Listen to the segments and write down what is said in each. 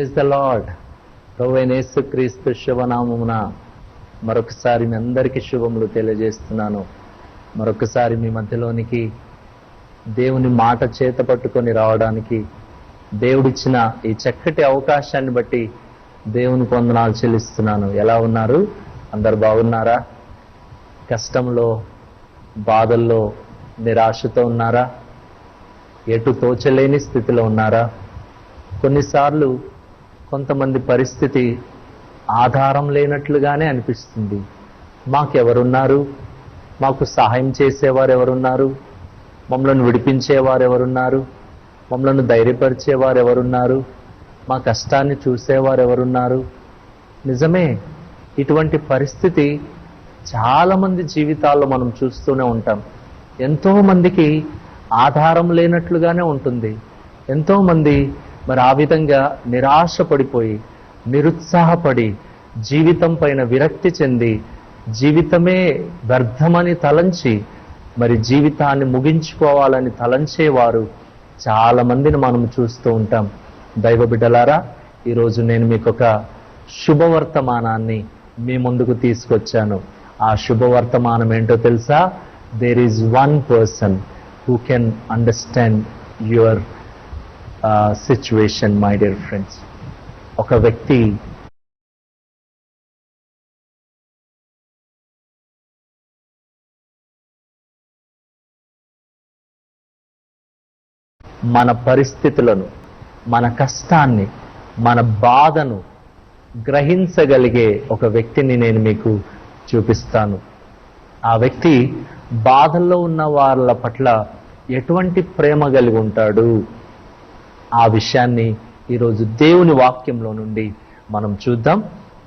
Praise the lord. ప్రభువైన యేసుక్రీస్తు శుభనామమున మరొకసారి మీ అందరికీ శుభములు తెలియజేస్తున్నాను. మరొకసారి మీ మధ్యలోనికి దేవుని మాట చేత పట్టుకొని రావడానికి దేవుడిచ్చిన ఈ చక్కటి అవకాశాన్ని బట్టి దేవునికి వందనాలు చెల్లిస్తున్నాను. ఎలా ఉన్నారు? అందరు బాగున్నారా? కష్టంలో, బాధల్లో, నిరాశతో ఉన్నారా? ఎటు తోచలేని స్థితిలో ఉన్నారా? కొన్నిసార్లు కొంతమంది పరిస్థితి ఆధారం లేనట్లుగానే అనిపిస్తుంది. మాకెవరున్నారు? మాకు సహాయం చేసేవారు ఎవరున్నారు? మమ్మల్ని విడిపించేవారు ఎవరున్నారు? మమ్మల్ని ధైర్యపరిచేవారు ఎవరున్నారు? మా కష్టాన్ని చూసేవారు ఎవరున్నారు? నిజమే, ఇటువంటి పరిస్థితి చాలామంది జీవితాల్లో మనం చూస్తూనే ఉంటాం. ఎంతో మందికి ఆధారం లేనట్లుగానే ఉంటుంది. ఎంతోమంది మరి ఆ విధంగా నిరాశ పడిపోయి, నిరుత్సాహపడి, జీవితం పైన విరక్తి చెంది, జీవితమే వ్యర్థమని తలంచి మరి జీవితాన్ని ముగించుకోవాలని తలంచేవారు చాలా మందిని మనం చూస్తూ ఉంటాం. దైవ బిడ్డలారా, ఈరోజు నేను మీకు ఒక శుభవర్తమానాన్ని మీ ముందుకు తీసుకొచ్చాను. ఆ శుభవర్తమానం ఏంటో తెలుసా? There is one person who can understand your situation, my dear friends. ఒక వ్యక్తి మన పరిస్థితులను, మన కష్టాన్ని, మన బాధను గ్రహించగలిగే ఒక వ్యక్తిని నేను మీకు చూపిస్తాను. ఆ వ్యక్తి బాధల్లో ఉన్న వాళ్ళ పట్ల ఎటువంటి ప్రేమ కలిగి ఉంటాడు? ఆ విషయాన్ని ఈరోజు దేవుని వాక్యంలో నుండి మనం చూద్దాం.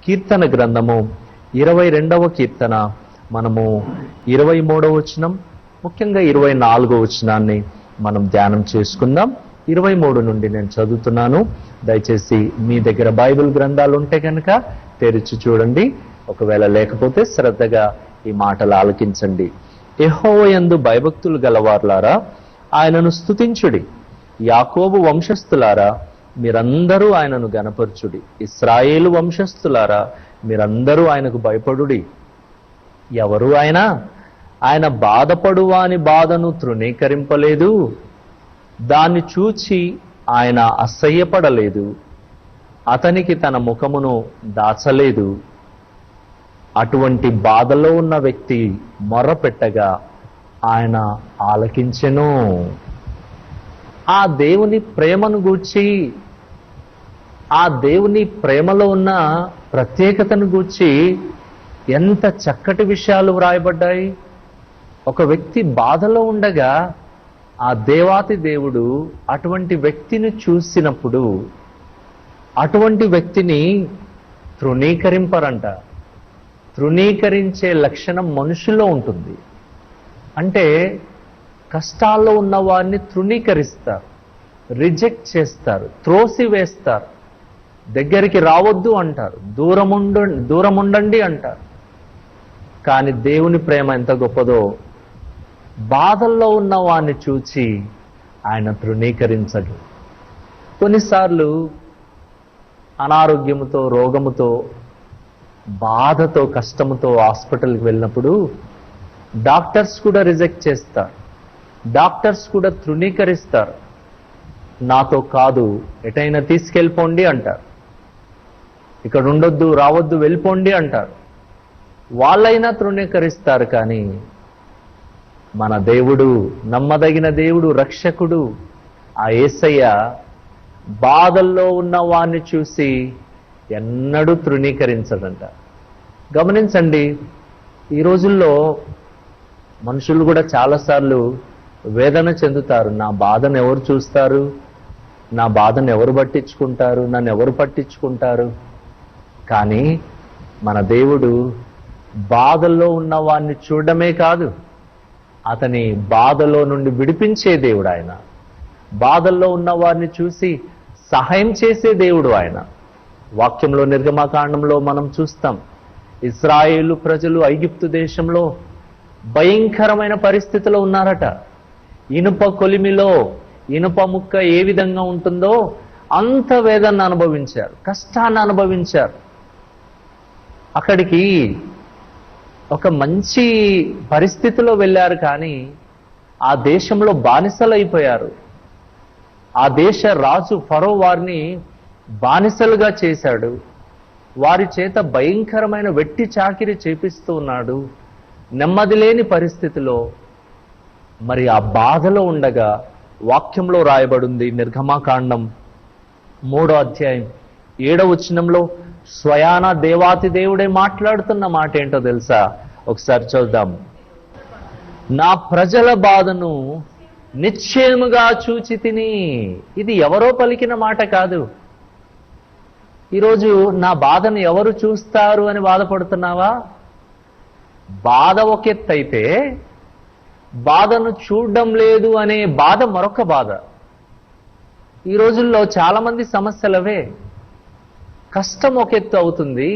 కీర్తన గ్రంథము 22వ కీర్తన మనము 23వ వచనం, ముఖ్యంగా 24వ వచనాన్ని మనం ధ్యానం చేసుకుందాం. 23 నుండి నేను చదువుతున్నాను. దయచేసి మీ దగ్గర బైబిల్ గ్రంథాలు ఉంటే కనుక తెరిచి చూడండి. ఒకవేళ లేకపోతే శ్రద్ధగా ఈ మాటలు ఆలకించండి. యెహోవా యందు భయభక్తులు గలవార్లారా, ఆయనను స్తుతించుడి. యాకోబు వంశస్థులారా, మీరందరూ ఆయనను గనపరచుడి. ఇశ్రాయేలు వంశస్థులారా, మీరందరూ ఆయనకు భయపడుడి. ఎవరు ఆయన? ఆయన బాధపడువాని బాధను తృణీకరింపలేదు, దాన్ని చూచి ఆయన అసహ్యపడలేదు, అతనికి తన ముఖమును దాచలేదు. అటువంటి బాధలో ఉన్న వ్యక్తి మొర్రపెట్టగా ఆయన ఆలకించెను. ఆ దేవుని ప్రేమను గూర్చి, ఆ దేవుని ప్రేమలో ఉన్న ప్రత్యేకతను గూర్చి ఎంత చక్కటి విషయాలు వ్రాయబడ్డాయి. ఒక వ్యక్తి బాధలో ఉండగా ఆ దేవాతి దేవుడు అటువంటి వ్యక్తిని చూసినప్పుడు అటువంటి వ్యక్తిని తృణీకరింపరంట. తృణీకరించే లక్షణం మనుషుల్లో ఉంటుంది. అంటే కష్టాల్లో ఉన్న వారిని తృణీకరిస్తారు, రిజెక్ట్ చేస్తారు, త్రోసివేస్తారు, దగ్గరికి రావద్దు అంటారు, దూరముండండి అంటారు. కానీ దేవుని ప్రేమ ఎంత గొప్పదో! బాధల్లో ఉన్న వారిని చూచి ఆయన తృణీకరించడు. కొన్నిసార్లు అనారోగ్యముతో, రోగముతో, బాధతో, కష్టముతో హాస్పిటల్కి వెళ్ళినప్పుడు డాక్టర్స్ కూడా రిజెక్ట్ చేస్తారు, డాక్టర్స్ కూడా తృణీకరిస్తారు. నాతో కాదు, ఎటైనా తీసుకెళ్ళిపోండి అంటారు. ఇక్కడ ఉండొద్దు, రావద్దు, వెళ్ళిపోండి అంటారు. వాళ్ళైనా తృణీకరిస్తారు. కానీ మన దేవుడు, నమ్మదగిన దేవుడు, రక్షకుడు ఆ యేసయ్య బాధల్లో ఉన్న వారిని చూసి ఎన్నడూ తృణీకరించడంట. గమనించండి, ఈ రోజుల్లో మనుషులు కూడా చాలాసార్లు వేదన చెందుతారు. నా బాధను ఎవరు చూస్తారు? నా బాధను ఎవరు పట్టించుకుంటారు? నన్ను ఎవరు పట్టించుకుంటారు? కానీ మన దేవుడు బాధల్లో ఉన్న వారిని చూడడమే కాదు, అతని బాధలో నుండి విడిపించే దేవుడు ఆయన. బాధల్లో ఉన్న వారిని చూసి సహాయం చేసే దేవుడు ఆయన. వాక్యంలో నిర్గమకాండంలో మనం చూస్తాం, ఇశ్రాయేలు ప్రజలు ఐగుప్తు దేశంలో భయంకరమైన పరిస్థితిలో ఉన్నారట. ఇనుప కొలిమిలో ఇనుప ముక్క ఏ విధంగా ఉంటుందో అంత వేదన అనుభవించారు, కష్టాన్ని అనుభవించారు. అక్కడికి ఒక మంచి పరిస్థితిలో వెళ్ళారు, కానీ ఆ దేశంలో బానిసలైపోయారు. ఆ దేశ రాజు ఫరో వారిని బానిసలుగా చేశాడు. వారి చేత భయంకరమైన వెట్టి చాకిరి చేపిస్తూ ఉన్నాడు. నెమ్మది లేని పరిస్థితిలో మరి ఆ బాధలో ఉండగా వాక్యంలో రాయబడింది, నిర్గమాకాండం 3వ అధ్యాయం 7వ వచనంలో స్వయాన దేవాతి దేవుడే మాట్లాడుతున్న మాట ఏంటో తెలుసా? ఒకసారి చూద్దాం. నా ప్రజల బాధను నిశ్చయముగా చూచి తిని. ఇది ఎవరో పలికిన మాట కాదు. ఈరోజు నా బాధను ఎవరు చూస్తారు అని బాధపడుతున్నావా? బాధ ఒక ఎత్తు అయితే, బాధను చూడడం లేదు అనే బాధ మరొక బాధ. ఈ రోజుల్లో చాలా మంది సమస్యలవే. కష్టం ఒక ఎత్తు అవుతుంది,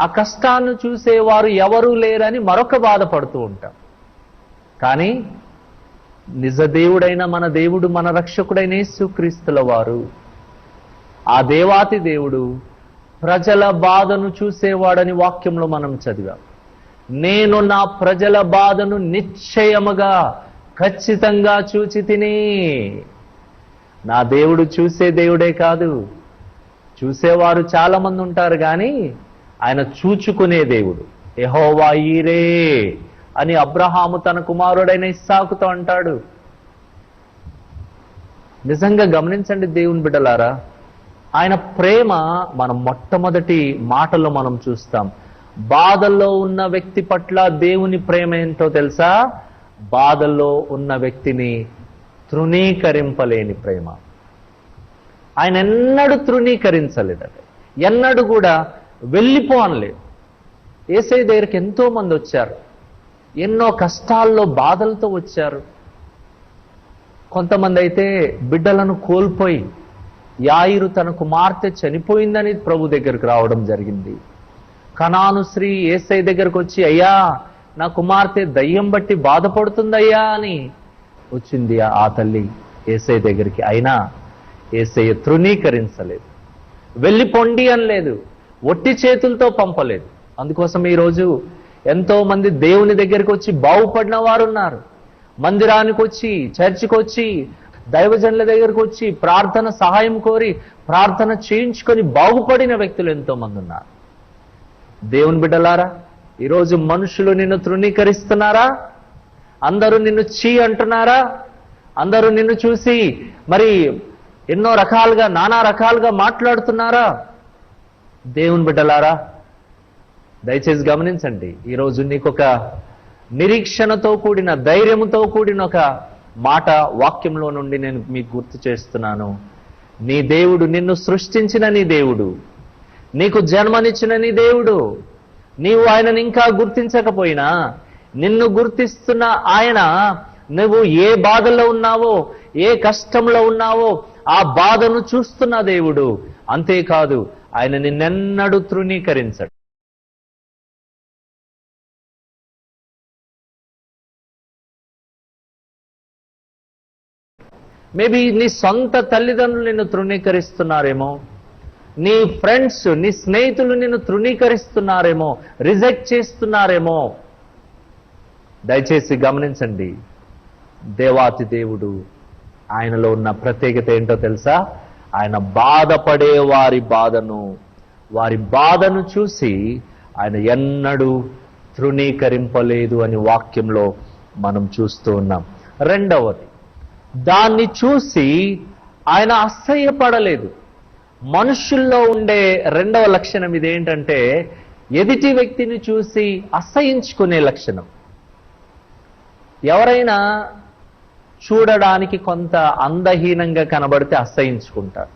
ఆ కష్టాన్ని చూసేవారు ఎవరూ లేరని మరొక బాధపడుతూ ఉంటాం. కానీ నిజ దేవుడైన మన దేవుడు, మన రక్షకుడైన యేసుక్రీస్తుల వారు, ఆ దేవాతి దేవుడు ప్రజల బాధను చూసేవాడని వాక్యంలో మనం చదివాం. నేను నా ప్రజల బాధను నిశ్చయముగా ఖచ్చితంగా చూచి తిని. నా దేవుడు చూసే దేవుడే కాదు, చూసేవారు చాలా మంది ఉంటారు, కానీ ఆయన చూచుకునే దేవుడు. యెహోవా ఈరే అని అబ్రహాము తన కుమారుడైన ఇస్సాకుతో అంటాడు. నిజంగా గమనించండి దేవుని బిడ్డలారా, ఆయన ప్రేమ మనం మొట్టమొదటి మాటలో మనం చూస్తాం. బాధల్లో ఉన్న వ్యక్తి పట్ల దేవుని ప్రేమ ఏంటో తెలుసా? బాధల్లో ఉన్న వ్యక్తిని తృణీకరింపలేని ప్రేమ. ఆయన ఎన్నడూ తృణీకరించలేదట, ఎన్నడూ కూడా వెళ్ళిపోనలేదు. యేసయ్య దగ్గరికి ఎంతో మంది వచ్చారు, ఎన్నో కష్టాల్లో బాధలతో వచ్చారు. కొంతమంది అయితే బిడ్డలను కోల్పోయి, యాయిరు తన కుమార్తె చనిపోయిందని ప్రభు దగ్గరికి రావడం జరిగింది. కనాను స్త్రీ యేసయ్య దగ్గరకు వచ్చి, అయ్యా నా కుమార్తె దయ్యం బట్టి బాధపడుతుందయ్యా అని వచ్చింది ఆ తల్లి యేసయ్య దగ్గరికి. అయినా యేసయ్య తృణీకరించలేదు, వెళ్ళిపోండి అనలేదు, ఒట్టి చేతులతో పంపలేదు. అందుకోసం ఈరోజు ఎంతో మంది దేవుని దగ్గరికి వచ్చి బాగుపడిన వారు ఉన్నారు. మందిరానికి వచ్చి, చర్చికి వచ్చి, దైవజనుల దగ్గరకు వచ్చి ప్రార్థన సహాయం కోరి ప్రార్థన చేయించుకొని బాగుపడిన వ్యక్తులు ఎంతో మంది ఉన్నారు. దేవుని బిడ్డలారా, ఈరోజు మనుషులు నిన్ను తృణీకరిస్తున్నారా? అందరూ నిన్ను చీ అంటున్నారా? అందరూ నిన్ను చూసి మరి ఎన్నో రకాలుగా, నానా రకాలుగా మాట్లాడుతున్నారా? దేవుని బిడ్డలారా, దయచేసి గమనించండి. ఈరోజు నీకొక నిరీక్షణతో కూడిన, ధైర్యంతో కూడిన ఒక మాట వాక్యంలో నుండి నేను మీకు గుర్తు చేస్తున్నాను. నీ దేవుడు, నిన్ను సృష్టించిన నీ దేవుడు, నీకు జన్మనిచ్చిన నీ దేవుడు, నీవు ఆయనను ఇంకా గుర్తించకపోయినా నిన్ను గుర్తిస్తున్న ఆయన, నువ్వు ఏ బాధల్లో ఉన్నావో, ఏ కష్టంలో ఉన్నావో ఆ బాధను చూస్తున్న దేవుడు. అంతేకాదు, ఆయన నిన్నెన్నడూ తృణీకరించడు. మేబీ నీ సొంత తల్లిదండ్రులు నిన్ను తృణీకరిస్తున్నారేమో, నీ ఫ్రెండ్స్, నీ స్నేహితులు నిన్ను తృణీకరిస్తున్నారేమో, రిజెక్ట్ చేస్తున్నారేమో. దయచేసి గమనించండి, దేవాతి దేవుడు, ఆయనలో ఉన్న ప్రత్యేకత ఏంటో తెలుసా? ఆయన బాధపడే వారి బాధను చూసి ఆయన ఎన్నడూ తృణీకరింపలేదు అని వాక్యంలో మనం చూస్తూ ఉన్నాం. రెండవది, దాన్ని చూసి ఆయన అసహ్యపడలేదు. మనుషుల్లో ఉండే రెండవ లక్షణం ఇదేంటంటే, ఎదుటి వ్యక్తిని చూసి అసహించుకునే లక్షణం. ఎవరైనా చూడడానికి కొంత అందహీనంగా కనబడితే అసహించుకుంటారు.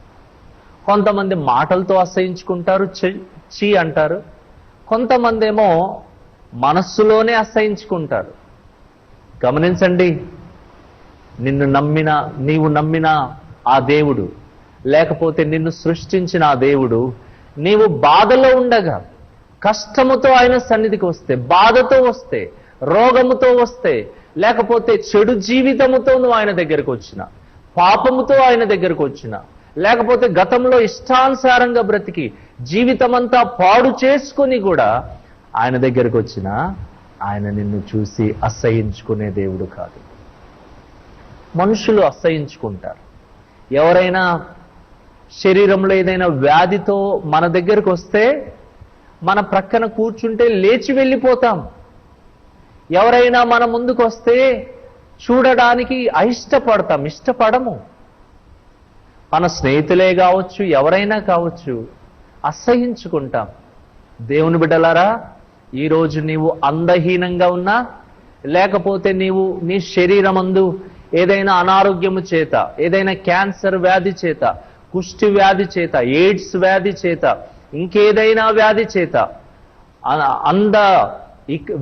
కొంతమంది మాటలతో అసహించుకుంటారు, చీ అంటారు. కొంతమంది ఏమో మనస్సులోనే అసహించుకుంటారు. గమనించండి, నీవు నమ్మిన ఆ దేవుడు, లేకపోతే నిన్ను సృష్టించిన ఆ దేవుడు, నీవు బాధలో ఉండగా, కష్టముతో ఆయన సన్నిధికి వస్తే, బాధతో వస్తే, రోగముతో వస్తే, లేకపోతే చెడు జీవితముతో నువ్వు ఆయన దగ్గరకు వచ్చిన, పాపముతో ఆయన దగ్గరకు వచ్చిన, లేకపోతే గతంలో ఇష్టానుసారంగా బ్రతికి జీవితమంతా పాడు చేసుకుని కూడా ఆయన దగ్గరకు వచ్చినా ఆయన నిన్ను చూసి అసహ్యించుకునే దేవుడు కాదు. మనుషులు అసహ్యించుకుంటారు. ఎవరైనా శరీరంలో ఏదైనా వ్యాధితో మన దగ్గరకు వస్తే మన ప్రక్కన కూర్చుంటే లేచి వెళ్ళిపోతాం. ఎవరైనా మన ముందుకు వస్తే చూడడానికి అయిష్టపడతాం, ఇష్టపడము. మన స్నేహితులే కావచ్చు, ఎవరైనా కావచ్చు, అసహ్యించుకుంటాం. దేవుని బిడ్డలారా, ఈరోజు నీవు అందహీనంగా ఉన్నా, లేకపోతే నీవు నీ శరీరమందు ఏదైనా అనారోగ్యము చేత, ఏదైనా క్యాన్సర్ వ్యాధి చేత, కుష్టి వ్యాధి చేత, ఎయిడ్స్ వ్యాధి చేత, ఇంకేదైనా వ్యాధి చేత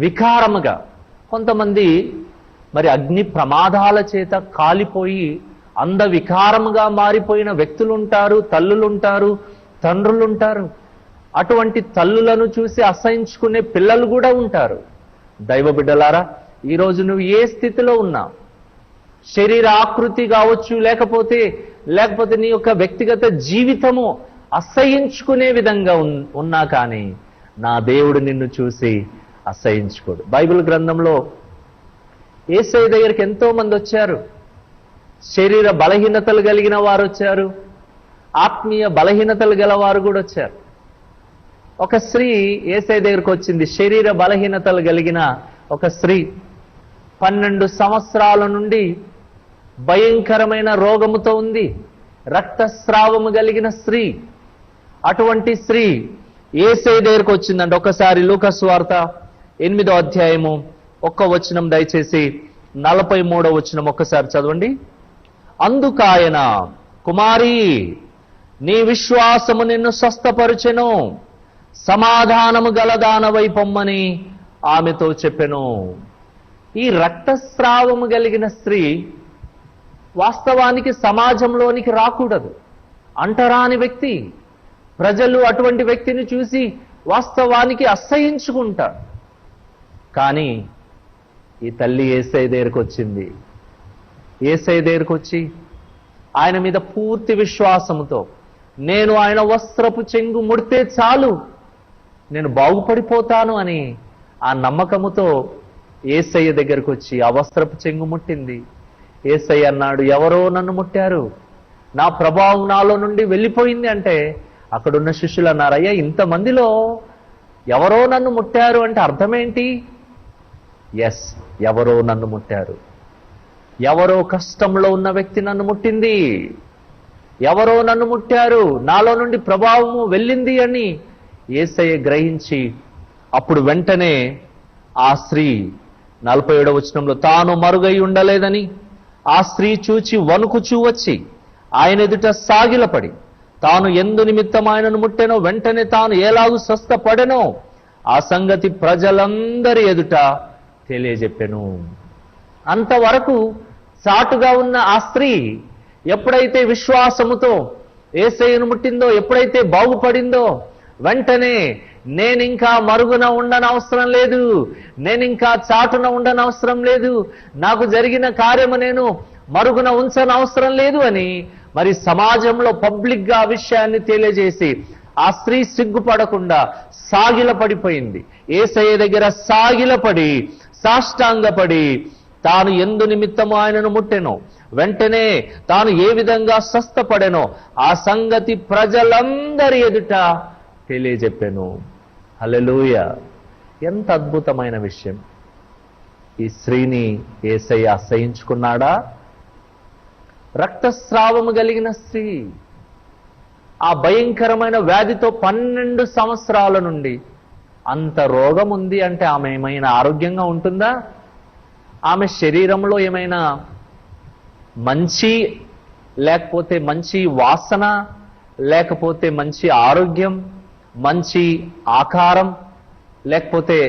వికారముగా, కొంతమంది మరి అగ్ని ప్రమాదాల చేత కాలిపోయి వికారముగా మారిపోయిన వ్యక్తులుంటారు, తల్లులుంటారు, తండ్రులుంటారు. అటువంటి తల్లులను చూసి అసహించుకునే పిల్లలు కూడా ఉంటారు. దైవ బిడ్డలారా, ఈరోజు నువ్వు ఏ స్థితిలో ఉన్నా, శరీర ఆకృతి కావచ్చు, లేకపోతే నీ యొక్క వ్యక్తిగత జీవితము అసహించుకునే విధంగా ఉన్నా కానీ నా దేవుడు నిన్ను చూసి అసహించుకోడు. బైబిల్ గ్రంథంలో యేసయ్య దగ్గరికి ఎంతో మంది వచ్చారు. శరీర బలహీనతలు కలిగిన వారు వచ్చారు, ఆత్మీయ బలహీనతలు గల వారు కూడా వచ్చారు. ఒక స్త్రీ యేసయ్య దగ్గరికి వచ్చింది. శరీర బలహీనతలు కలిగిన ఒక స్త్రీ 12 సంవత్సరాల నుండి భయంకరమైన రోగముతో ఉంది, రక్తస్రావము కలిగిన స్త్రీ. అటువంటి స్త్రీ యేసయ్య దగ్గరికి వచ్చిందంటే, ఒకసారి లూకా సువార్త 8వ అధ్యాయము 1వ వచనం, దయచేసి 43వ వచనం ఒక్కసారి చదవండి. అందుకాయన, కుమారి, నీ విశ్వాసము నిన్ను స్వస్థపరుచెను, సమాధానము గలదానవై పొమ్మని ఆమెతో చెప్పెను. ఈ రక్తస్రావము కలిగిన స్త్రీ వాస్తవానికి సమాజంలోనికి రాకూడదు, అంటరాని వ్యక్తి. ప్రజలు అటువంటి వ్యక్తిని చూసి వాస్తవానికి అసహ్యించుకుంటారు. కానీ ఈ తల్లి యేసయ్య దగ్గరికి వచ్చింది. యేసయ్య దగ్గరికి వచ్చి ఆయన మీద పూర్తి విశ్వాసముతో, నేను ఆయన వస్త్రపు చెంగు ముడితే చాలు, నేను బాగుపడిపోతాను అని ఆ నమ్మకముతో యేసయ్య దగ్గరికి వచ్చి ఆ వస్త్రపు చెంగు ముట్టింది. యేసయ్య అన్నాడు, ఎవరో నన్ను ముట్టారు, నా ప్రభావం నాలో నుండి వెళ్ళిపోయింది అంటే అక్కడున్న శిష్యులు అన్నారు, అయ్యా ఇంతమందిలో ఎవరో నన్ను ముట్టారు అంటే అర్థమేంటి? ఎస్, ఎవరో నన్ను ముట్టారు. ఎవరో కష్టంలో ఉన్న వ్యక్తి నన్ను ముట్టింది, ఎవరో నన్ను ముట్టారు, నాలో నుండి ప్రభావము వెళ్ళింది అని యేసయ్య గ్రహించి అప్పుడు వెంటనే ఆ స్త్రీ 47వ వచనంలో, తాను మరుగై ఉండలేదని ఆ స్త్రీ చూచి వణుకుచూ వచ్చి ఆయన ఎదుట సాగిలపడి, తాను ఎందు నిమిత్తం ఆయనను ముట్టెనో వెంటనే తాను ఎలాగూ స్వస్థపడెనో ఆ సంగతి ప్రజలందరి ఎదుట తెలియజెప్పెను. అంతవరకు చాటుగా ఉన్న ఆ స్త్రీ ఎప్పుడైతే విశ్వాసముతో యేసయ్యను ముట్టిందో, ఎప్పుడైతే బాగుపడిందో, వెంటనే నేనింకా మరుగున ఉండనవసరం లేదు, నేనింకా చాటున ఉండనవసరం లేదు, నాకు జరిగిన కార్యము నేను మరుగున ఉంచనవసరం లేదు అని మరి సమాజంలో పబ్లిక్ గా ఆ విషయాన్ని తెలియజేసి ఆ స్త్రీ సిగ్గుపడకుండా సాగిలపడిపోయింది. యేసయ్య దగ్గర సాగిలపడి సాష్టాంగపడి తాను ఎందు నిమిత్తము ఆయనను ముట్టెనో వెంటనే తాను ఏ విధంగా స్వస్థపడెనో ఆ సంగతి ప్రజలందరి ఎదుట తెలియజెప్పెను. హల్లెలూయా! ఎంత అద్భుతమైన విషయం! ఈ స్త్రీని యేసయ్య అసహించుకున్నాడా? రక్తస్రావము కలిగిన స్త్రీ, ఆ భయంకరమైన వ్యాధితో 12 సంవత్సరాల నుండి, అంత రోగం ఉంది అంటే ఆమె ఏమైనా ఆరోగ్యంగా ఉంటుందా? ఆమె శరీరంలో ఏమైనా లేకపోతే మంచి వాసన, లేకపోతే మంచి ఆరోగ్యం, మంచి ఆకారం, లేకపోతే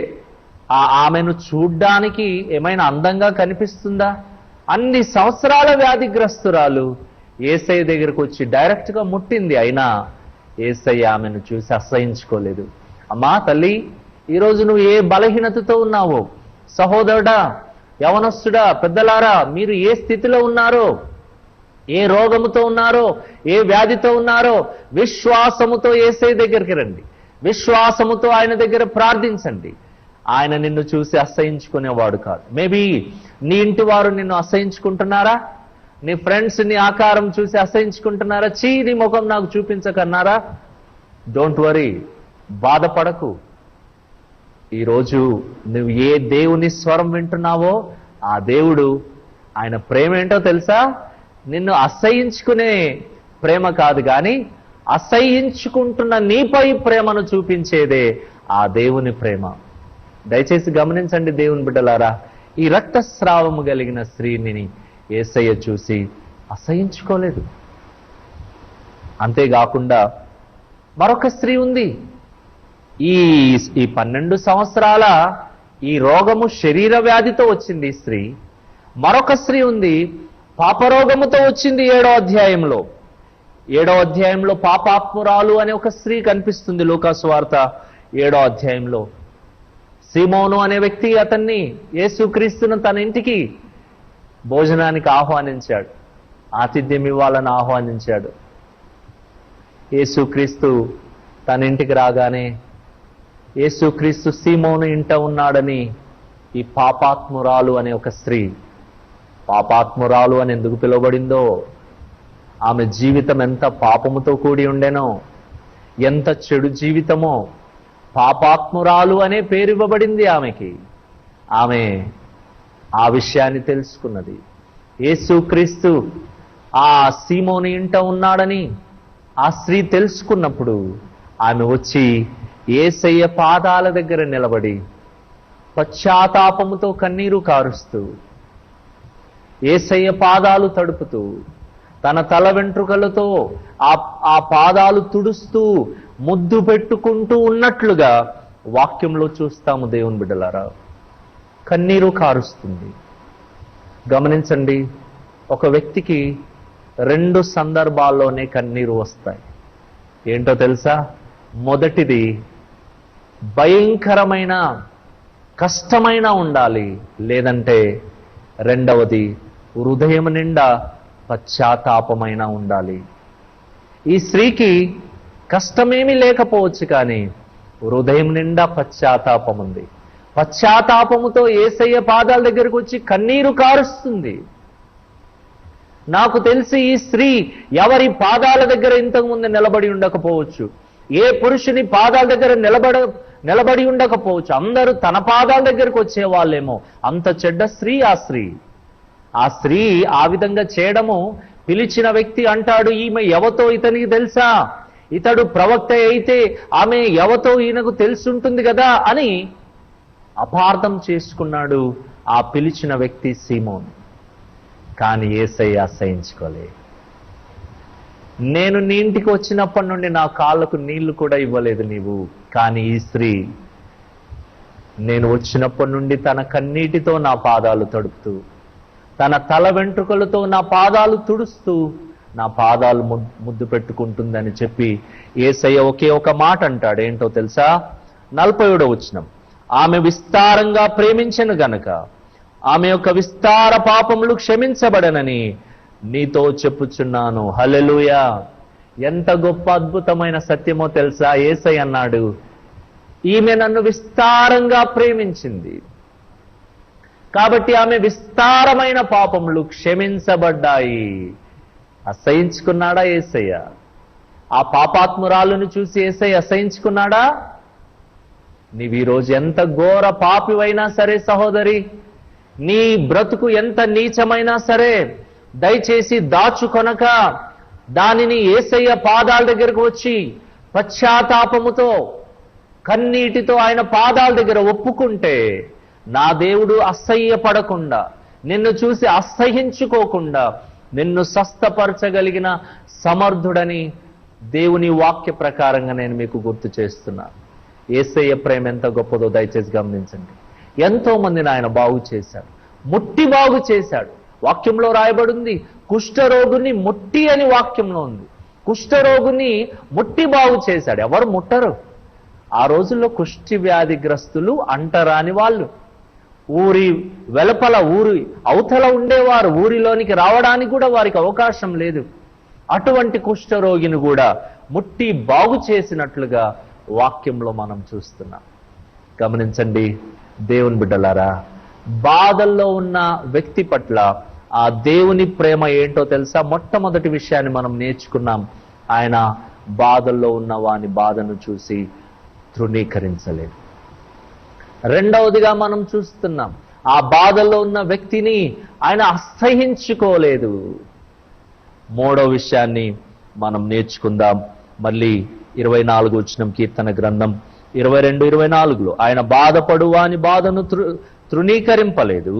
ఆమెను చూడ్డానికి ఏమైనా అందంగా కనిపిస్తుందా? అన్ని సంవత్సరాల వ్యాధిగ్రస్తురాలు యేసయ్య దగ్గరకు వచ్చి డైరెక్ట్ గా ముట్టింది. అయినా యేసయ్య ఆమెను చూసి అసహించుకోలేదు. అమ్మా తల్లి, ఈరోజు నువ్వు ఏ బలహీనతతో ఉన్నావో, సహోదరుడా, యవనస్తుడా, పెద్దలారా, మీరు ఏ స్థితిలో ఉన్నారో ఏ రోగముతో ఉన్నారో, ఏ వ్యాధితో ఉన్నారో, విశ్వాసముతో యేసయ్య దగ్గరికి రండి. విశ్వాసముతో ఆయన దగ్గర ప్రార్థించండి. ఆయన నిన్ను చూసి అసహించుకునేవాడు కాదు. మేబీ నీ ఇంటి వారు నిన్ను అసహించుకుంటున్నారా? నీ ఫ్రెండ్స్ నీ ఆకారం చూసి అసహించుకుంటున్నారా? నీ ముఖం నాకు చూపించకన్నారా? డోంట్ వరీ, బాధపడకు. ఈరోజు నువ్వు ఏ దేవుని స్వరం వింటున్నావో ఆ దేవుడు, ఆయన ప్రేమ ఏంటో తెలుసా? నిన్ను అసహించుకునే ప్రేమ కాదు, కానీ అసహించుకుంటున్న నీపై ప్రేమను చూపించేదే ఆ దేవుని ప్రేమ. దయచేసి గమనించండి దేవుని బిడ్డలారా, ఈ రక్తస్రావము కలిగిన స్త్రీని యేసయ్య చూసి అసహించుకోలేదు. అంతేకాకుండా మరొక స్త్రీ ఉంది. ఈ 12 సంవత్సరాల ఈ రోగము శరీర వ్యాధితో వచ్చింది ఈ స్త్రీ. మరొక స్త్రీ ఉంది, పాపరోగముతో వచ్చింది. 7వ అధ్యాయంలో పాపాత్మురాలు అనే ఒక స్త్రీ కనిపిస్తుంది. లూకాసు వార్త 7వ అధ్యాయంలో సీమోను అనే వ్యక్తి అతన్ని, యేసుక్రీస్తును తన ఇంటికి భోజనానికి ఆహ్వానించాడు, ఆతిథ్యం ఇవ్వాలని ఆహ్వానించాడు. యేసుక్రీస్తు తన ఇంటికి రాగానే యేసుక్రీస్తు సీమోను ఇంట ఉన్నాడని ఈ పాపాత్మురాలు అనే ఒక స్త్రీ, పాపాత్మురాలు అని ఎందుకు పిలువబడిందో, ఆమె జీవితం ఎంత పాపముతో కూడి ఉండెనో, ఎంత చెడు జీవితమో, పాపాత్మురాలు అనే పేరు ఇవ్వబడింది ఆమెకి. ఆమె ఆ విషయాన్ని తెలుసుకున్నది. యేసుక్రీస్తు ఆ సీమోను ఇంట ఉన్నాడని ఆ స్త్రీ తెలుసుకున్నప్పుడు ఆమె వచ్చి యేసయ్య పాదాల దగ్గర నిలబడి పశ్చాత్తాపముతో కన్నీరు కారుస్తూ, యేసయ్య పాదాలు తడుపుతూ, తన తల వెంట్రుకలతో ఆ పాదాలు తుడుస్తూ ముద్దు పెట్టుకుంటూ ఉన్నట్లుగా వాక్యంలో చూస్తాము దేవుని బిడ్డలారా. కన్నీరు కారుస్తుంది. గమనించండి, ఒక వ్యక్తికి 2 సందర్భాల్లోనే కన్నీరు వస్తాయి. ఏంటో తెలుసా? మొదటిది భయంకరమైన కష్టమైన ఉండాలి, లేదంటే రెండవది హృదయం నిండా పశ్చాత్తాపమైన ఉండాలి. ఈ స్త్రీకి కష్టమేమీ లేకపోవచ్చు, కానీ హృదయం నిండా పశ్చాత్తాపం ఉంది. పశ్చాత్తాపముతో యేసయ్య పాదాల దగ్గరకు వచ్చి కన్నీరు కారుస్తుంది. నాకు తెలిసి ఈ స్త్రీ ఎవరి పాదాల దగ్గర ఇంతకుముందు నిలబడి ఉండకపోవచ్చు, ఏ పురుషుని పాదాల దగ్గర నిలబడి ఉండకపోవచ్చు. అందరూ తన పాదాల దగ్గరకు వచ్చేవాళ్ళేమో. అంత చెడ్డ స్త్రీ ఆ స్త్రీ ఆ విధంగా చేయడము, పిలిచిన వ్యక్తి అంటాడు, ఈమె ఎవతో ఇతనికి తెలుసా? ఇతడు ప్రవక్త అయితే ఆమె ఎవతో ఈయనకు తెలుసుంటుంది కదా అని అపార్థం చేసుకున్నాడు ఆ పిలిచిన వ్యక్తి సీమోను. కానీ యేసయ్య అసహించుకోలే. నేను నీ ఇంటికి వచ్చినప్పటి నుండి నా కాళ్ళకు నీళ్లు కూడా ఇవ్వలేదు నీవు, కానీ ఈ స్త్రీ నేను వచ్చినప్పటి నుండి తన కన్నీటితో నా పాదాలు తడుపుతూ, తన తల వెంట్రుకలతో నా పాదాలు తుడుస్తూ, నా పాదాలు ముద్దు పెట్టుకుంటుందని చెప్పి యేసయ్య ఒకే ఒక మాట అంటాడు. ఏంటో తెలుసా? 47వ వచనం, ఆమె విస్తారంగా ప్రేమించెను గనక ఆమె యొక్క విస్తార పాపములు క్షమించబడనని నీతో చెప్పుచున్నాను. హల్లెలూయా! ఎంత గొప్ప అద్భుతమైన సత్యమో తెలుసా? యేసయ్య అన్నాడు, ఈమె నన్ను విస్తారంగా ప్రేమించింది కాబట్టి ఆమె విస్తారమైన పాపములు క్షమించబడ్డాయి. అసహించుకున్నాడా యేసయ్య? ఆ పాపాత్మురాలను చూసి యేసయ్య అసహించుకున్నాడా? నీవు ఈరోజు ఎంత ఘోర పాపివైనా సరే సహోదరి, నీ బ్రతుకు ఎంత నీచమైనా సరే, దయచేసి దాచుకొనక దానిని యేసయ్య పాదాల దగ్గరకు వచ్చి పశ్చాత్తాపముతో కన్నీటితో ఆయన పాదాల దగ్గర ఒప్పుకుంటే, నా దేవుడు అసహ్యపడకుండా, నిన్ను చూసి అసహించుకోకుండా నిన్ను స్వస్థపరచగలిగిన సమర్థుడని దేవుని వాక్య ప్రకారంగా నేను మీకు గుర్తు చేస్తున్నా. యేసయ్య ప్రేమ ఎంత గొప్పదో దయచేసి గమనించండి. ఎంతో మందిని ఆయన బాగు చేశాడు, ముట్టి బాగు చేశాడు. వాక్యంలో రాయబడింది, కుష్ఠరోగుని ముట్టి అని వాక్యంలో ఉంది. కుష్ఠరోగుని ముట్టి బాగు చేశాడు. ఎవరు ముట్టరు? ఆ రోజుల్లో కుష్టి వ్యాధిగ్రస్తులు అంటరాని వాళ్ళు. ఊరి వెలుపల, ఊరి అవతల ఉండేవారు, ఊరిలోనికి రావడానికి కూడా వారికి అవకాశం లేదు. అటువంటి కుష్ఠరోగిని కూడా ముట్టి బాగు చేసినట్లుగా వాక్యంలో మనం చూస్తున్నాం. గమనించండి దేవుని బిడ్డలారా, బాధల్లో ఉన్న వ్యక్తి పట్ల ఆ దేవుని ప్రేమ ఏంటో తెలుసా? మొట్టమొదటి విషయాన్ని మనం నేర్చుకున్నాం. ఆయన బాధల్లో ఉన్న వాని బాధను చూసి తృణీకరించలేదు. రెండవదిగా మనం చూస్తున్నాం, ఆ బాధల్లో ఉన్న వ్యక్తిని ఆయన అసహించుకోలేదు. మూడో విషయాన్ని మనం నేర్చుకుందాం. మళ్ళీ 24 వచనం కీర్తన గ్రంథం 22-24లో ఆయన బాధపడు వాని బాధను తృణీకరింపలేదు,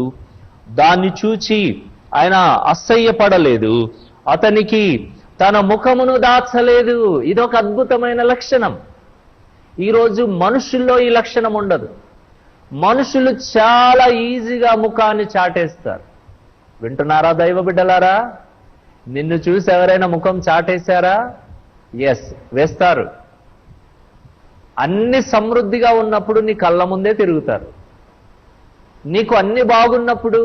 దాన్ని చూచి ఆయన అసహ్యపడలేదు, అతనికి తన ముఖమును దాచలేదు. ఇదొక అద్భుతమైన లక్షణం. ఈరోజు మనుషుల్లో ఈ లక్షణం ఉండదు. మనుషులు చాలా ఈజీగా ముఖాన్ని చాటేస్తారు. వింటున్నారా దైవ బిడ్డలారా? నిన్ను చూసి ఎవరైనా ముఖం చాటేశారా? ఎస్, వేస్తారు. అన్ని సమృద్ధిగా ఉన్నప్పుడు నీ కళ్ళ ముందే తిరుగుతారు. నీకు అన్ని బాగున్నప్పుడు,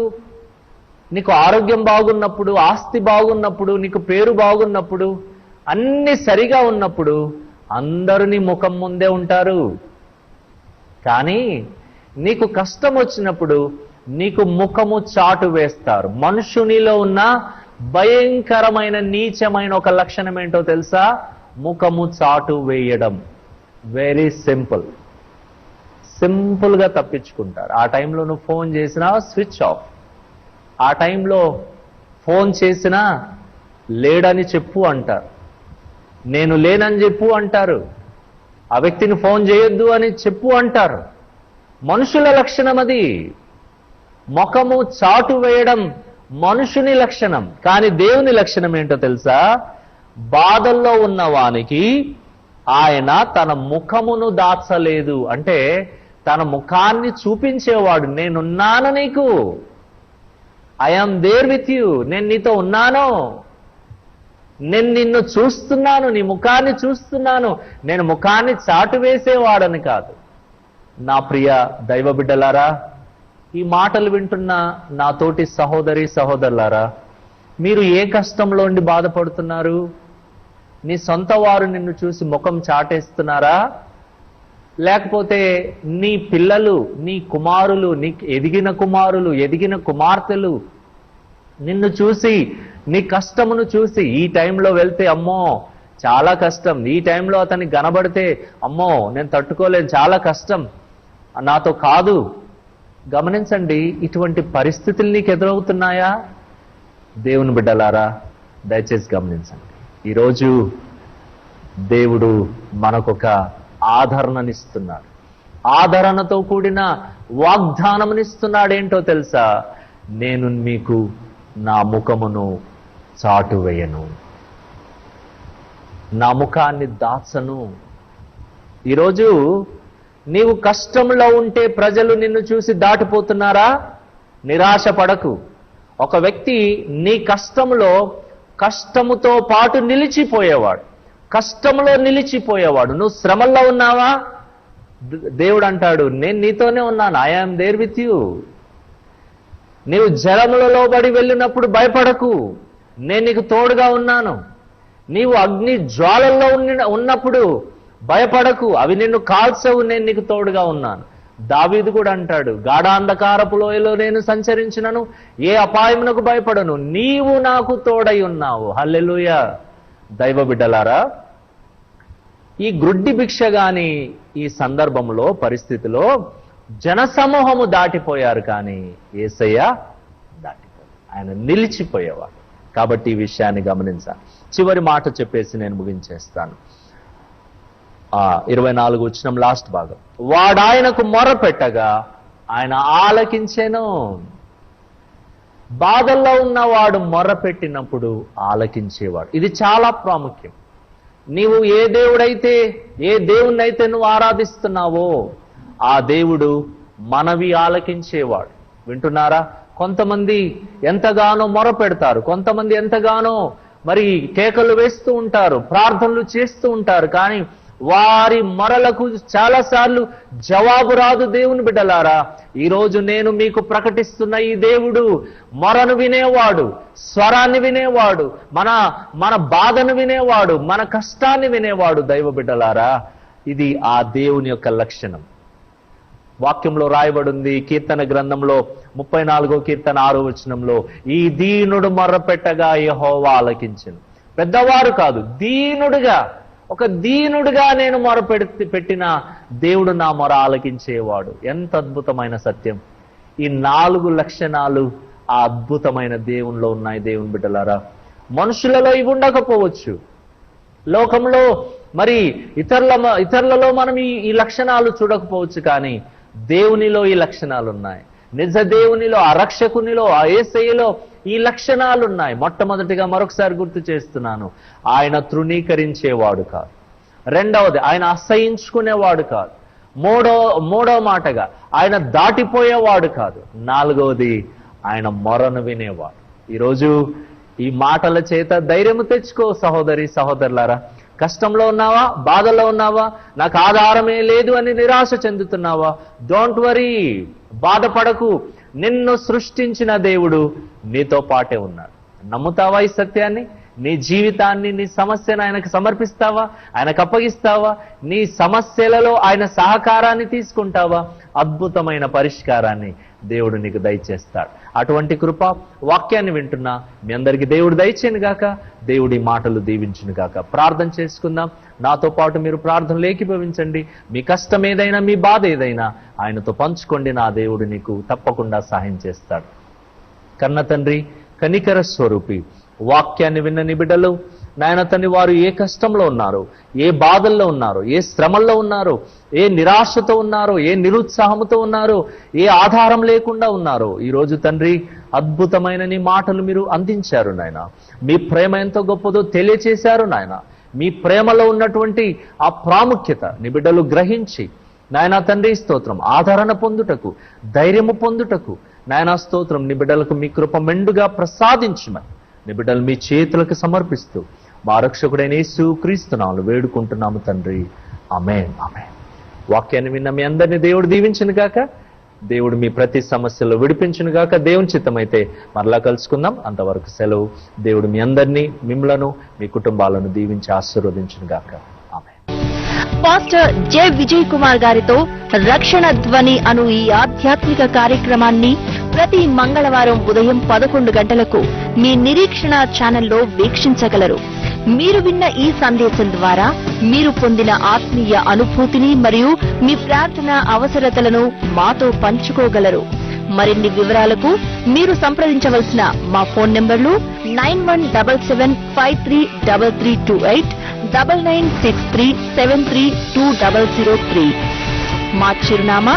నీకు ఆరోగ్యం బాగున్నప్పుడు, ఆస్తి బాగున్నప్పుడు, నీకు పేరు బాగున్నప్పుడు, అన్ని సరిగా ఉన్నప్పుడు అందరూ నీ ముఖం ముందే ఉంటారు. కానీ నీకు కష్టం వచ్చినప్పుడు నీకు ముఖము చాటు వేస్తారు. మనుషునిలో ఉన్న భయంకరమైన నీచమైన ఒక లక్షణం ఏంటో తెలుసా? ముఖము చాటు వేయడం. వెరీ సింపుల్గా తప్పించుకుంటారు. ఆ టైంలో నువ్వు ఫోన్ చేసినా స్విచ్ ఆఫ్. ఆ టైంలో ఫోన్ చేసినా లేడని చెప్పు అంటారు, నేను లేనని చెప్పు అంటారు, ఆ వ్యక్తిని ఫోన్ చేయొద్దు అని చెప్పు అంటారు. మనుషుల లక్షణం అది. ముఖము చాటు వేయడం మనుషుని లక్షణం. కానీ దేవుని లక్షణం ఏంటో తెలుసా? బాధల్లో ఉన్న వానికి ఆయన తన ముఖమును దాచలేదు. అంటే తన ముఖాన్ని చూపించేవాడు. నేనున్నాను నీకు, ఐఎమ్ దేర్ విత్ యూ, నేను నీతో ఉన్నాను, నేను నిన్ను చూస్తున్నాను, నీ ముఖాన్ని చూస్తున్నాను. నేను ముఖాన్ని చాటు వేసేవాడని కాదు. నా ప్రియ దైవ బిడ్డలారా, ఈ మాటలు వింటున్న నా తోటి సహోదరి సహోదరులారా, మీరు ఏ కష్టంలో ఉండి బాధపడుతున్నారు? నీ సొంత వారు నిన్ను చూసి ముఖం చాటేస్తున్నారా? లేకపోతే నీ పిల్లలు, నీ కుమారులు, నీ ఎదిగిన కుమారులు, ఎదిగిన కుమార్తెలు నిన్ను చూసి, నీ కష్టమును చూసి, ఈ టైంలో వెళ్తే అమ్మో చాలా కష్టం, ఈ టైంలో అతనికి కనబడితే అమ్మో నేను తట్టుకోలేను, చాలా కష్టం, నాతో కాదు. గమనించండి, ఇటువంటి పరిస్థితులు నీకు ఎదురవుతున్నాయా? దేవుని బిడ్డలారా, దయచేసి గమనించండి. ఈరోజు దేవుడు మనకొక ఆదరణనిస్తున్నాడు. ఆదరణతో కూడిన వాగ్దానమునిస్తున్నాడు. ఏంటో తెలుసా? నేను మీకు నా ముఖమును చాటు వేయను, నా ముఖాన్ని దాచను. ఈరోజు నీవు కష్టంలో ఉంటే ప్రజలు నిన్ను చూసి దాటిపోతున్నారా? నిరాశ పడకు. ఒక వ్యక్తి నీ కష్టముతో పాటు నిలిచిపోయేవాడు, కష్టంలో నిలిచిపోయేవాడు. నువ్వు శ్రమల్లో ఉన్నావా? దేవుడు అంటాడు, నేను నీతోనే ఉన్నాను, I am there with you. నీవు జలములలో పడి వెళ్ళినప్పుడు భయపడకు, నేను నీకు తోడుగా ఉన్నాను. నీవు అగ్ని జ్వాలల్లో ఉన్నప్పుడు భయపడకు, అవి నిన్ను కాల్చవు, నేను నీకు తోడుగా ఉన్నాను. దావీదు కూడా అంటాడు, గాఢాంధకారపు లోయలో నేను సంచరించినను ఏ అపాయమునకు భయపడను, నీవు నాకు తోడై ఉన్నావు. హల్లెలూయా. దైవ బిడ్డలారా, ఈ గ్రుడ్డి భిక్ష గాని ఈ సందర్భంలో, పరిస్థితిలో జనసమూహము దాటిపోయారు, కానీ యేసయ్య దాటిపోయారు. ఆయన నిలిచిపోయేవాడు. కాబట్టి ఈ విషయాన్ని గమనించాలి. చివరి మాట చెప్పేసి నేను ముగించేస్తాను. 24 వచనం లాస్ట్ భాగం. వాడాయనకు మొర పెట్టగా ఆయన ఆలకించెను. బాధల్లో ఉన్నవాడు మొర పెట్టినప్పుడు ఆలకించేవాడు. ఇది చాలా ప్రాముఖ్యం. నీవు ఏ దేవుణ్ణైతే నువ్వు ఆరాధిస్తున్నావో ఆ దేవుడు మనవి ఆలకించేవాడు. వింటున్నారా? కొంతమంది ఎంతగానో మొర పెడతారు, కొంతమంది ఎంతగానో మరి కేకలు వేస్తూ ఉంటారు, ప్రార్థనలు చేస్తూ ఉంటారు, కానీ వారి మొరలకు చాలాసార్లు జవాబు రాదు. దేవుని బిడ్డలారా, ఈరోజు నేను మీకు ప్రకటిస్తున్న ఈ దేవుడు మొరను వినేవాడు, స్వరాన్ని వినేవాడు, మన బాధను వినేవాడు, మన కష్టాన్ని వినేవాడు. దైవ బిడ్డలారా, ఇది ఆ దేవుని యొక్క లక్షణం. వాక్యంలో రాయబడింది, కీర్తన గ్రంథంలో 34వ కీర్తన 6వ వచనంలో, ఈ దీనుడు మొర్రపెట్టగా యెహోవా ఆలకించెను. పెద్దవారు కాదు, దీనుడుగా, ఒక దీనుడుగా నేను పెట్టిన దేవుడు నా మొర ఆలకించేవాడు. ఎంత అద్భుతమైన సత్యం! ఈ 4 లక్షణాలు ఆ అద్భుతమైన దేవునిలో ఉన్నాయి. దేవుని బిడ్డలారా, మనుషులలో ఇవి ఉండకపోవచ్చు, లోకంలో మరి ఇతరులలో మనం ఈ లక్షణాలు చూడకపోవచ్చు, కానీ దేవునిలో ఈ లక్షణాలు ఉన్నాయి. నిజ దేవునిలో, ఆ రక్షకునిలో, ఆ యేసయ్యలో ఈ లక్షణాలు ఉన్నాయి. మొట్టమొదటిగా మరొకసారి గుర్తు చేస్తున్నాను, ఆయన తృణీకరించేవాడు కాదు. రెండవది, ఆయన అసహించుకునేవాడు కాదు. మూడో మాటగా, ఆయన దాటిపోయేవాడు కాదు. నాలుగవది, ఆయన మొరను వినేవాడు. ఈరోజు ఈ మాటల చేత ధైర్యము తెచ్చుకో సహోదరి సహోదరులారా. కష్టంలో ఉన్నావా, బాధలో ఉన్నావా, నాకు ఆధారమే లేదు అని నిరాశ చెందుతున్నావా? డోంట్ వరీ, బాధపడకు. నిన్ను సృష్టించిన దేవుడు నీతో పాటే ఉన్నాడు. నమ్ముతావా ఈ సత్యాన్ని? నీ జీవితాన్ని, నీ సమస్యను ఆయనకు సమర్పిస్తావా? ఆయనకు అప్పగిస్తావా? నీ సమస్యలలో ఆయన సహకారాన్ని తీసుకుంటావా? అద్భుతమైన పరిష్కారాన్ని దేవుడు నీకు దయచేస్తాడు. అటువంటి కృప వాక్యాన్ని వింటున్నా మీ అందరికీ దేవుడు దయచేయను గాక. దేవుడి మాటలు దీవించును గాక. ప్రార్థన చేసుకుందాం. నాతో పాటు మీరు ప్రార్థనలు ఏకీభవించండి. మీ కష్టం ఏదైనా, మీ బాధ ఏదైనా ఆయనతో పంచుకోండి. నా దేవుడు నీకు తప్పకుండా సహాయం చేస్తాడు. కన్న తండ్రి, కనికర స్వరూపి, వాక్యాన్ని విన్న నీ బిడ్డలు నాయన తండ్రి, వారు ఏ కష్టంలో ఉన్నారు, ఏ బాధల్లో ఉన్నారు, ఏ శ్రమల్లో ఉన్నారు, ఏ నిరాశతో ఉన్నారు, ఏ నిరుత్సాహంతో ఉన్నారు, ఏ ఆధారం లేకుండా ఉన్నారు, ఈరోజు తండ్రి అద్భుతమైన నీ మాటలు మీరు అందించారు నాయన. మీ ప్రేమ ఎంతో గొప్పదో తెలియచేశారు నాయన. మీ ప్రేమలో ఉన్నటువంటి ఆ ప్రాముఖ్యత నీ బిడ్డలు గ్రహించి నాయన తండ్రి స్తోత్రం, ఆదరణ పొందుటకు, ధైర్యము పొందుటకు నాయన స్తోత్రం, నీ బిడ్డలకు మీ కృప మెండుగా ప్రసాదించమని నీ బిడ్డలు మీ చేతులకు సమర్పిస్తూ మా రక్షకుడైన యేసు క్రీస్తు నామములో వేడుకుంటున్నాము తండ్రి. ఆమేన్, ఆమేన్. వాక్యాన్ని విన్న మీ అందరినీ దేవుడు దీవించును గాక. దేవుడు మీ ప్రతి సమస్యలో విడిపించును గాక. దేవుని చిత్తమైతే మరలా కలుసుకుందాం. అంతవరకు సెలవు. దేవుడు మీ అందరినీ, మిమ్మలను, మీ కుటుంబాలను దీవించి ఆశీర్వదించును గాక. పాస్టర్ జె విజయ్ కుమార్ గారితో రక్షణ ధ్వని అను ఈ ఆధ్యాత్మిక కార్యక్రమాన్ని ప్రతి మంగళవారం ఉదయం 11 గంటలకు మీ నిరీక్షణ ఛానల్లో వీక్షించగలరు. మీరు విన్న ఈ సందేశం ద్వారా మీరు పొందిన ఆత్మీయ అనుభూతిని మరియు మీ ప్రార్థన అవసరతలను మాతో పంచుకోగలరు. మరిన్ని వివరాలకు మీరు సంప్రదించవలసిన మా ఫోన్ నంబర్లు 9177533328, 9963732003. మా చిరునామా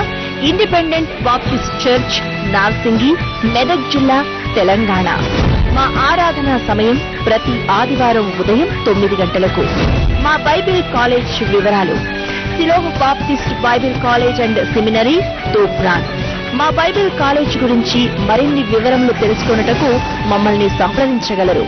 independent Baptist church, Narsingi, Medak జిల్లా, తెలంగాణ. మా ఆరాధన సమయం ప్రతి ఆదివారం ఉదయం 9 గంటలకు. మా బైబిల్ కాలేజ్ వివరాలు: సిలోహ్ Baptist Bible college and seminary, Toopran. మా బైబిల్ కాలేజ్ గురించి మరిన్ని వివరములు తెలుసుకొనుటకు మమ్మల్ని సంప్రదించగలరు.